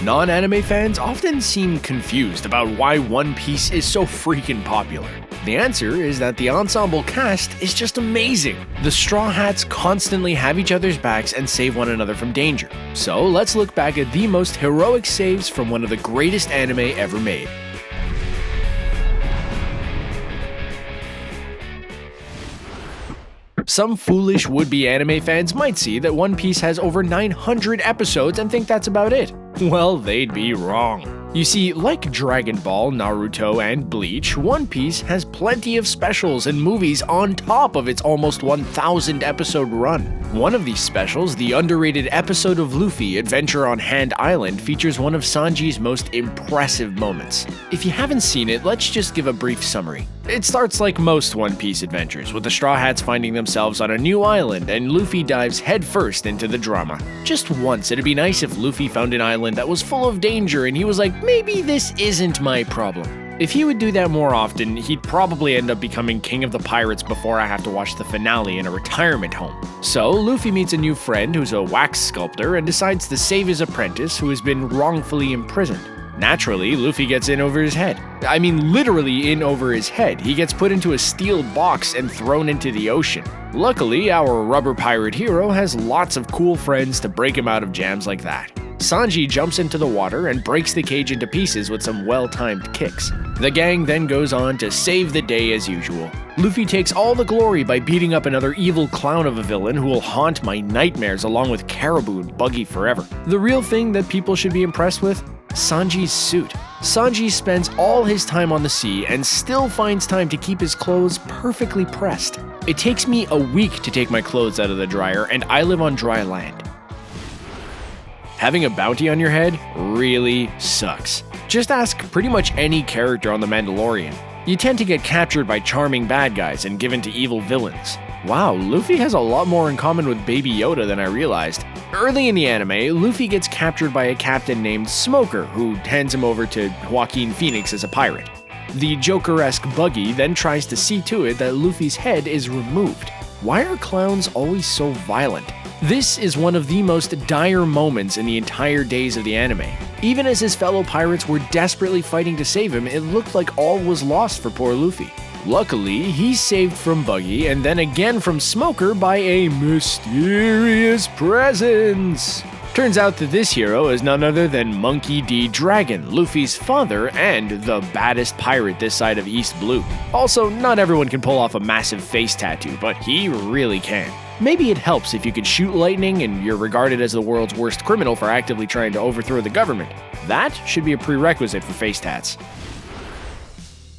Non-anime fans often seem confused about why One Piece is so freaking popular. The answer is that the ensemble cast is just amazing. The Straw Hats constantly have each other's backs and save one another from danger. So let's look back at the most heroic saves from one of the greatest anime ever made. Some foolish would-be anime fans might see that One Piece has over 900 episodes and think that's about it. Well, they'd be wrong. You see, like Dragon Ball, Naruto, and Bleach, One Piece has plenty of specials and movies on top of its almost 1,000 episode run. One of these specials, the underrated episode of Luffy, Adventure on Hand Island, features one of Sanji's most impressive moments. If you haven't seen it, let's just give a brief summary. It starts like most One Piece adventures, with the Straw Hats finding themselves on a new island and Luffy dives headfirst into the drama. Just once, it'd be nice if Luffy found an island that was full of danger and he was like, maybe this isn't my problem. If he would do that more often, he'd probably end up becoming king of the pirates before I have to watch the finale in a retirement home. So, Luffy meets a new friend who's a wax sculptor and decides to save his apprentice who has been wrongfully imprisoned. Naturally, Luffy gets in over his head. I mean, literally in over his head. He gets put into a steel box and thrown into the ocean. Luckily, our rubber pirate hero has lots of cool friends to break him out of jams like that. Sanji jumps into the water and breaks the cage into pieces with some well-timed kicks. The gang then goes on to save the day as usual. Luffy takes all the glory by beating up another evil clown of a villain who will haunt my nightmares along with Caribou and Buggy forever. The real thing that people should be impressed with? Sanji's suit. Sanji spends all his time on the sea and still finds time to keep his clothes perfectly pressed. It takes me a week to take my clothes out of the dryer, and I live on dry land. Having a bounty on your head really sucks. Just ask pretty much any character on The Mandalorian. You tend to get captured by charming bad guys and given to evil villains. Wow, Luffy has a lot more in common with Baby Yoda than I realized. Early in the anime, Luffy gets captured by a captain named Smoker, who hands him over to Joaquin Phoenix as a pirate. The Joker-esque Buggy then tries to see to it that Luffy's head is removed. Why are clowns always so violent? This is one of the most dire moments in the entire days of the anime. Even as his fellow pirates were desperately fighting to save him, it looked like all was lost for poor Luffy. Luckily, he's saved from Buggy and then again from Smoker by a mysterious presence. Turns out that this hero is none other than Monkey D. Dragon, Luffy's father and the baddest pirate this side of East Blue. Also, not everyone can pull off a massive face tattoo, but he really can. Maybe it helps if you can shoot lightning and you're regarded as the world's worst criminal for actively trying to overthrow the government. That should be a prerequisite for face tats.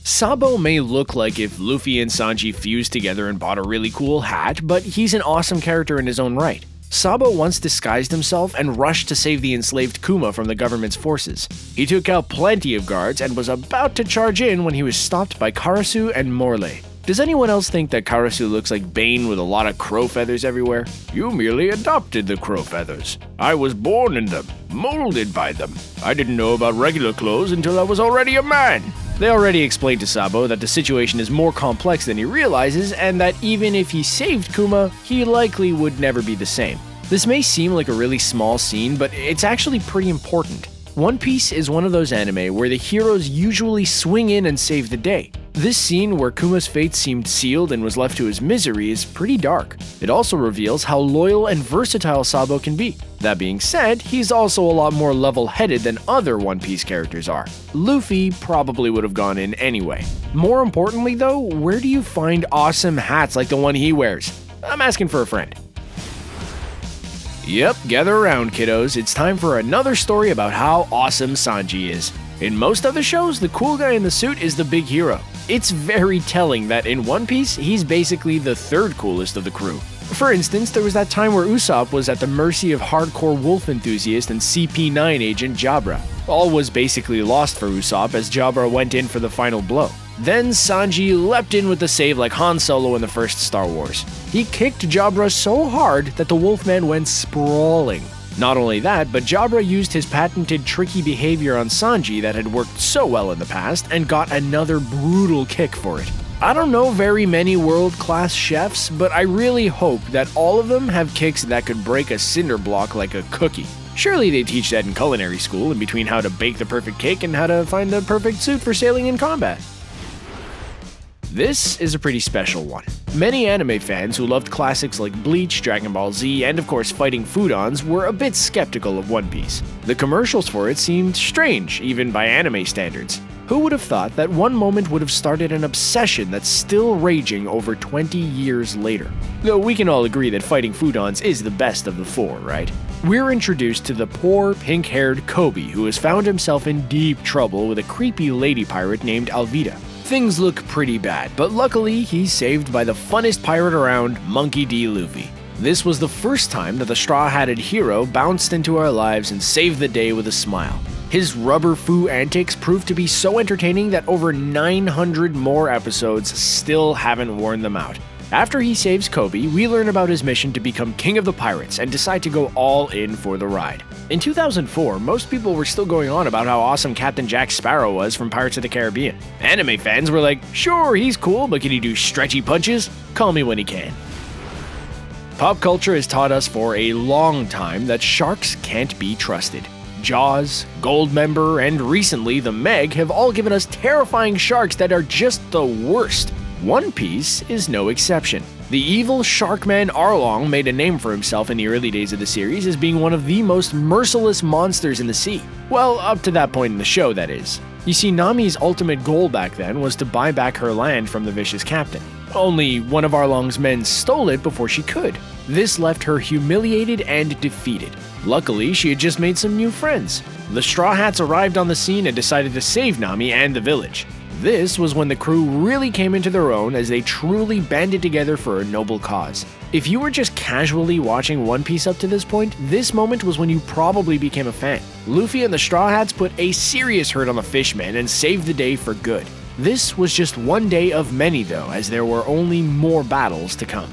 Sabo may look like if Luffy and Sanji fused together and bought a really cool hat, but he's an awesome character in his own right. Sabo once disguised himself and rushed to save the enslaved Kuma from the government's forces. He took out plenty of guards and was about to charge in when he was stopped by Karasu and Morley. Does anyone else think that Karasu looks like Bane with a lot of crow feathers everywhere? You merely adopted the crow feathers. I was born in them, molded by them. I didn't know about regular clothes until I was already a man. They already explained to Sabo that the situation is more complex than he realizes, and that even if he saved Kuma, he likely would never be the same. This may seem like a really small scene, but it's actually pretty important. One Piece is one of those anime where the heroes usually swing in and save the day. This scene where Kuma's fate seemed sealed and was left to his misery is pretty dark. It also reveals how loyal and versatile Sabo can be. That being said, he's also a lot more level-headed than other One Piece characters are. Luffy probably would have gone in anyway. More importantly though, where do you find awesome hats like the one he wears? I'm asking for a friend. Yep, gather around kiddos, it's time for another story about how awesome Sanji is. In most other shows, the cool guy in the suit is the big hero. It's very telling that in One Piece, he's basically the third coolest of the crew. For instance, there was that time where Usopp was at the mercy of hardcore wolf enthusiast and CP9 agent Jabra. All was basically lost for Usopp as Jabra went in for the final blow. Then Sanji leapt in with the save like Han Solo in the first Star Wars. He kicked Jabra so hard that the Wolfman went sprawling. Not only that, but Jabra used his patented tricky behavior on Sanji that had worked so well in the past and got another brutal kick for it. I don't know very many world-class chefs, but I really hope that all of them have kicks that could break a cinder block like a cookie. Surely they teach that in culinary school, in between how to bake the perfect cake and how to find the perfect suit for sailing in combat. This is a pretty special one. Many anime fans who loved classics like Bleach, Dragon Ball Z, and of course Fighting Foodons were a bit skeptical of One Piece. The commercials for it seemed strange, even by anime standards. Who would have thought that one moment would have started an obsession that's still raging over 20 years later? Though we can all agree that Fighting Foodons is the best of the four, right? We're introduced to the poor, pink-haired Kobe who has found himself in deep trouble with a creepy lady pirate named Alvida. Things look pretty bad, but luckily he's saved by the funnest pirate around, Monkey D. Luffy. This was the first time that the straw-hatted hero bounced into our lives and saved the day with a smile. His rubber foo antics proved to be so entertaining that over 900 more episodes still haven't worn them out. After he saves Kobe, we learn about his mission to become king of the pirates and decide to go all in for the ride. In 2004, most people were still going on about how awesome Captain Jack Sparrow was from Pirates of the Caribbean. Anime fans were like, sure, he's cool, but can he do stretchy punches? Call me when he can. Pop culture has taught us for a long time that sharks can't be trusted. Jaws, Goldmember, and recently the Meg have all given us terrifying sharks that are just the worst. One Piece is no exception. The evil Sharkman Arlong made a name for himself in the early days of the series as being one of the most merciless monsters in the sea. Well, up to that point in the show, that is. You see, Nami's ultimate goal back then was to buy back her land from the vicious captain. Only one of Arlong's men stole it before she could. This left her humiliated and defeated. Luckily, she had just made some new friends. The Straw Hats arrived on the scene and decided to save Nami and the village. This was when the crew really came into their own as they truly banded together for a noble cause. If you were just casually watching One Piece up to this point, this moment was when you probably became a fan. Luffy and the Straw Hats put a serious hurt on the Fishman and saved the day for good. This was just one day of many though, as there were only more battles to come.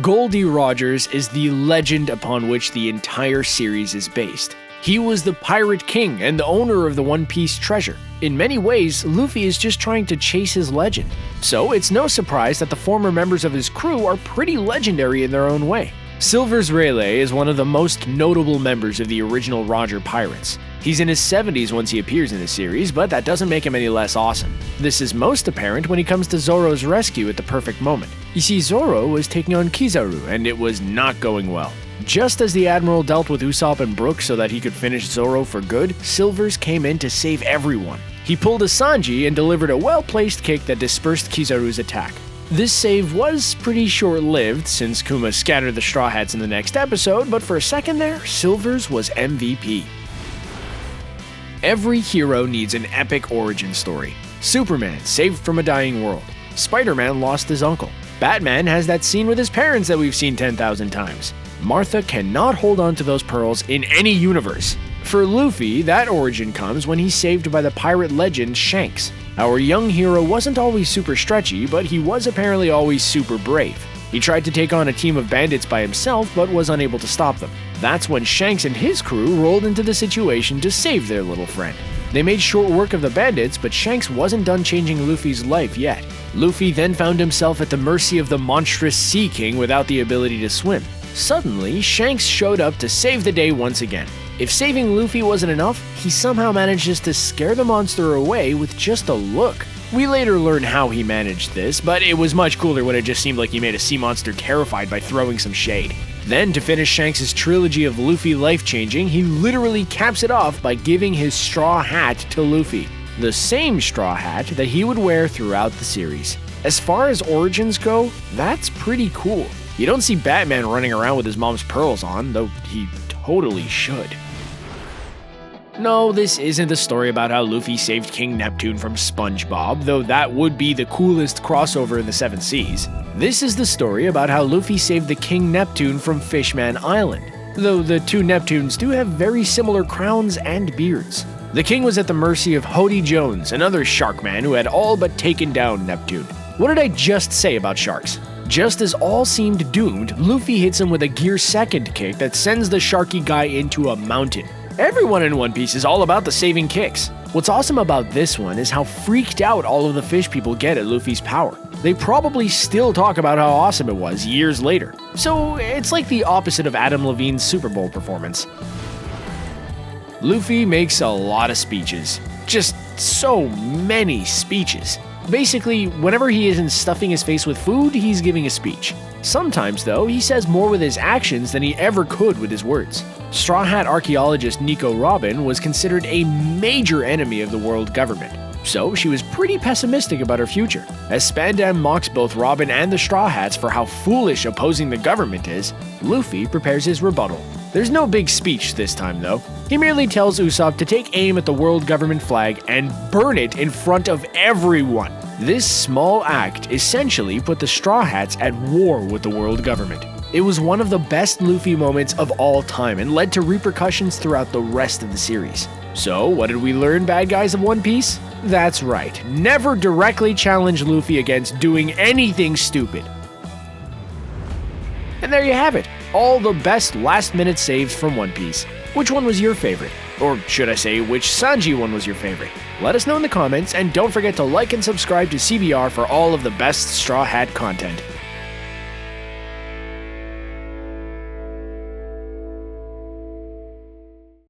Goldie Rogers is the legend upon which the entire series is based. He was the Pirate King and the owner of the One Piece treasure. In many ways, Luffy is just trying to chase his legend. So it's no surprise that the former members of his crew are pretty legendary in their own way. Silver's Rayleigh is one of the most notable members of the original Roger Pirates. He's in his 70s once he appears in the series, but that doesn't make him any less awesome. This is most apparent when he comes to Zoro's rescue at the perfect moment. You see, Zoro was taking on Kizaru, and it was not going well. Just as the Admiral dealt with Usopp and Brook so that he could finish Zoro for good, Silvers came in to save everyone. He pulled a Sanji and delivered a well-placed kick that dispersed Kizaru's attack. This save was pretty short-lived since Kuma scattered the Straw Hats in the next episode, but for a second there, Silvers was MVP. Every hero needs an epic origin story. Superman saved from a dying world. Spider-Man lost his uncle. Batman has that scene with his parents that we've seen 10,000 times. Martha cannot hold on to those pearls in any universe. For Luffy, that origin comes when he's saved by the pirate legend Shanks. Our young hero wasn't always super stretchy, but he was apparently always super brave. He tried to take on a team of bandits by himself, but was unable to stop them. That's when Shanks and his crew rolled into the situation to save their little friend. They made short work of the bandits, but Shanks wasn't done changing Luffy's life yet. Luffy then found himself at the mercy of the monstrous Sea King without the ability to swim. Suddenly, Shanks showed up to save the day once again. If saving Luffy wasn't enough, he somehow manages to scare the monster away with just a look. We later learn how he managed this, but it was much cooler when it just seemed like he made a sea monster terrified by throwing some shade. Then, to finish Shanks' trilogy of Luffy life-changing, he literally caps it off by giving his straw hat to Luffy. The same straw hat that he would wear throughout the series. As far as origins go, that's pretty cool. You don't see Batman running around with his mom's pearls on, though he totally should. No, this isn't the story about how Luffy saved King Neptune from SpongeBob, though that would be the coolest crossover in the Seven Seas. This is the story about how Luffy saved the King Neptune from Fishman Island, though the two Neptunes do have very similar crowns and beards. The king was at the mercy of Hody Jones, another shark man who had all but taken down Neptune. What did I just say about sharks? Just as all seemed doomed, Luffy hits him with a gear second kick that sends the sharky guy into a mountain. Everyone in One Piece is all about the saving kicks. What's awesome about this one is how freaked out all of the fish people get at Luffy's power. They probably still talk about how awesome it was years later. So it's like the opposite of Adam Levine's Super Bowl performance. Luffy makes a lot of speeches. Just so many speeches. Basically, whenever he isn't stuffing his face with food, he's giving a speech. Sometimes, though, he says more with his actions than he ever could with his words. Straw Hat archaeologist Nico Robin was considered a major enemy of the world government, so she was pretty pessimistic about her future. As Spandam mocks both Robin and the Straw Hats for how foolish opposing the government is, Luffy prepares his rebuttal. There's no big speech this time, though. He merely tells Usopp to take aim at the world government flag and burn it in front of everyone. This small act essentially put the Straw Hats at war with the world government. It was one of the best Luffy moments of all time and led to repercussions throughout the rest of the series. So, what did we learn, bad guys of One Piece? That's right, never directly challenge Luffy against doing anything stupid. And there you have it, all the best last-minute saves from One Piece. Which one was your favorite? Or should I say, which Sanji one was your favorite? Let us know in the comments, and don't forget to like and subscribe to CBR for all of the best Straw Hat content.